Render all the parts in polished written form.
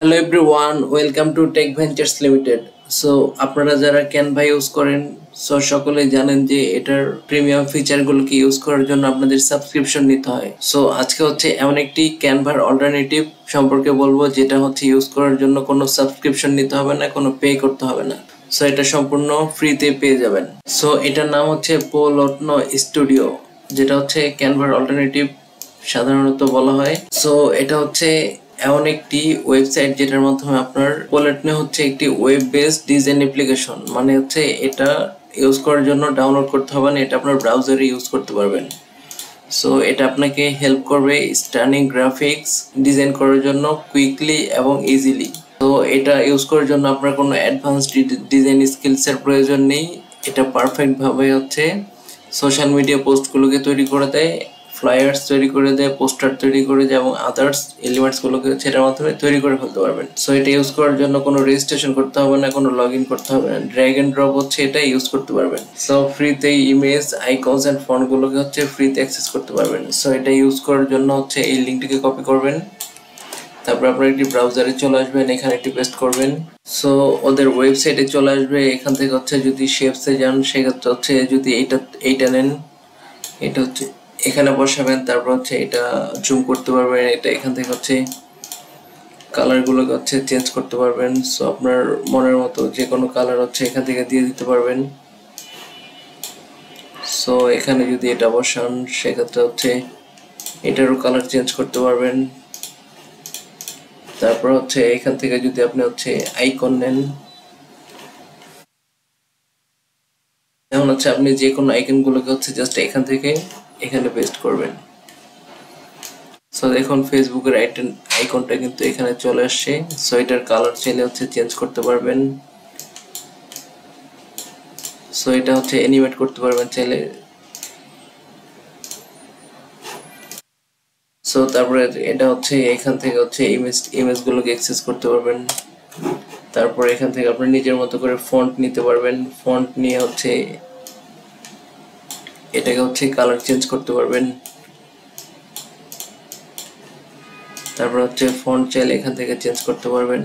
Hello everyone, welcome to Tech Ventures Limited. So আপনারা যারা Canva use করেন সকলেই জানেন যে এটার প্রিমিয়াম ফিচারগুলোকে ইউজ করার জন্য আপনাদের সাবস্ক্রিপশন নিতে হয়। সো আজকে হচ্ছে এমন একটি ক্যানভার অল্টারনেটিভ সম্পর্কে বলবো যেটা হচ্ছে ইউজ করার জন্য কোনো সাবস্ক্রিপশন নিতে হবে না, কোনো পে করতে হবে না। সো এটা সম্পূর্ণ ফ্রিতে পেয়ে যাবেন। সো এটার নাম হচ্ছে পোলটনো স্টুডিও, যেটা হচ্ছে ক্যানভার অল্টারনেটিভ সাধারণত বলা হয়। সো এটা হচ্ছে এমন একটি ওয়েবসাইট যেটার মাধ্যমে আপনার পোলটনো হচ্ছে একটি ওয়েব বেসড ডিজাইন অ্যাপ্লিকেশন, মানে হচ্ছে এটা ইউজ করার জন্য ডাউনলোড করতে হবে না, এটা আপনার ব্রাউজারে ইউজ করতে পারবেন। সো এটা আপনাকে হেল্প করবে স্টানিং গ্রাফিক্স ডিজাইন করার জন্য কুইকলি এবং ইজিলি। তো এটা ইউজ করার জন্য আপনার কোনো অ্যাডভান্সড ডিজাইন স্কিলসের প্রয়োজন নেই। এটা পারফেক্টভাবে হচ্ছে সোশ্যাল মিডিয়া পোস্টগুলোকে তৈরি করে দেয়, ফ্লায়ার্স তৈরি করে দেয়, পোস্টার তৈরি করে দেয় এবং আদার্স এলিমেন্টসগুলোকে সেটার মাধ্যমে তৈরি করে ফেলতে পারবেন। সো এটা ইউজ করার জন্য কোনো রেজিস্ট্রেশন করতে হবে না, কোনো লগ ইন করতে হবে না, ড্র্যাগ এন্ড ড্রপ হচ্ছে এটা ইউজ করতে পারবেন। সো ফ্রিতে ইমেজ, আইকনস অ্যান্ড ফন্টগুলোকে হচ্ছে ফ্রিতে অ্যাক্সেস করতে পারবেন। সো এটা ইউজ করার জন্য হচ্ছে এই লিঙ্কটিকে কপি করবেন, তারপর আপনার একটি ব্রাউজারে চলে আসবেন, এখানে একটি পেস্ট করবেন। সো ওদের ওয়েবসাইটে চলে আসবে। এখান থেকে হচ্ছে যদি শেপসে যান সেক্ষেত্রে হচ্ছে যদি এইটা নেন, এটা হচ্ছে এখানে বসাবেন, তারপর হচ্ছে এটা জুম করতে পারবেন, এটা এখান থেকে হচ্ছে কালারগুলোকে হচ্ছে চেঞ্জ করতে পারবেন। সো আপনার মনের মতো যে কোনো কালার হচ্ছে এখান থেকে দিয়ে দিতে পারবেন। সো এখানে যদি এটা বসান সেক্ষেত্রে হচ্ছে এটারও কালার চেঞ্জ করতে পারবেন। তারপর হচ্ছে এখান থেকে যদি আপনি হচ্ছে আইকন নেন, যেমন হচ্ছে আপনি যে কোনো আইকনগুলোকে হচ্ছে জাস্ট এখান থেকে এখানে পেস্ট করবেন। সো দেখুন ফেসবুকের আইকনটা কিন্তু এখানে চলে আসছে। সো এটার কালার চাইলে হচ্ছে চেঞ্জ করতে পারবেন। সো এটা হচ্ছে অ্যানিমেট করতে পারবেন চাইলে। সো তারপরে এটা হচ্ছে এখান থেকে হচ্ছে ইমেজগুলোকে অ্যাক্সেস করতে পারবেন। তারপর এখান থেকে আপনি নিজের মতো করে ফন্ট নিতে পারবেন। ফন্ট নিয়ে হচ্ছে এটাকে হচ্ছে কালার চেঞ্জ করতে পারবেন। তারপর হচ্ছে ফন্ট চাইলে এখান থেকে চেঞ্জ করতে পারবেন।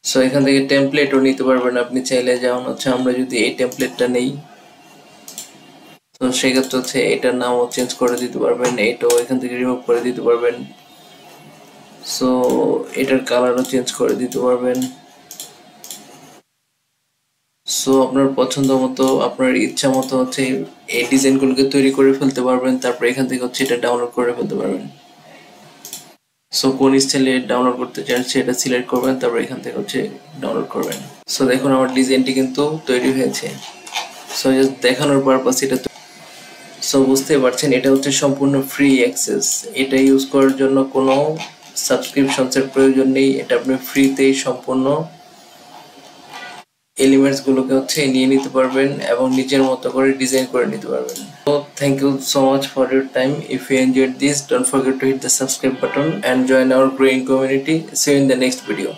সো এখান থেকে টেমপ্লেটও নিতে পারবেন আপনি চাইলে, যেমন হচ্ছে আমরা যদি এই টেমপ্লেটটা নেই তো সেক্ষেত্রে হচ্ছে এটার নামও চেঞ্জ করে দিতে পারবেন, এটাও এখান থেকে রিমুভ করে দিতে পারবেন। সো এটার কালারও চেঞ্জ করে দিতে পারবেন। সো আপনার পছন্দ মতো আপনার ইচ্ছা মতো হচ্ছে এই ডিজাইনগুলোকে তৈরি করে ফেলতে পারবেন। তারপর এখান থেকে হচ্ছে এটা ডাউনলোড করে ফেলতে পারবেন। সো কোন স্টাইলে ডাউনলোড করতে চান সেটা সিলেক্ট করবেন, তারপর এখান থেকে হচ্ছে ডাউনলোড করবেন। সো দেখুন আমার ডিজাইনটি কিন্তু তৈরি হয়েছে। সো জাস্ট দেখানোর পারপাস এটা। সো বুঝতে পারছেন এটা হচ্ছে সম্পূর্ণ ফ্রি অ্যাক্সেস। এটা ইউজ করার জন্য কোনো সাবস্ক্রিপশনসের প্রয়োজন নেই। এটা আপনি ফ্রিতেই সম্পূর্ণ এলিমেন্টসগুলোকে হচ্ছে নিয়ে নিতে পারবেন এবং নিজের মতো করে ডিজাইন করে নিতে পারবেন। So thank you so much for your time. If you enjoyed this, don't forget to hit the subscribe button and join our growing community. See you in the next video.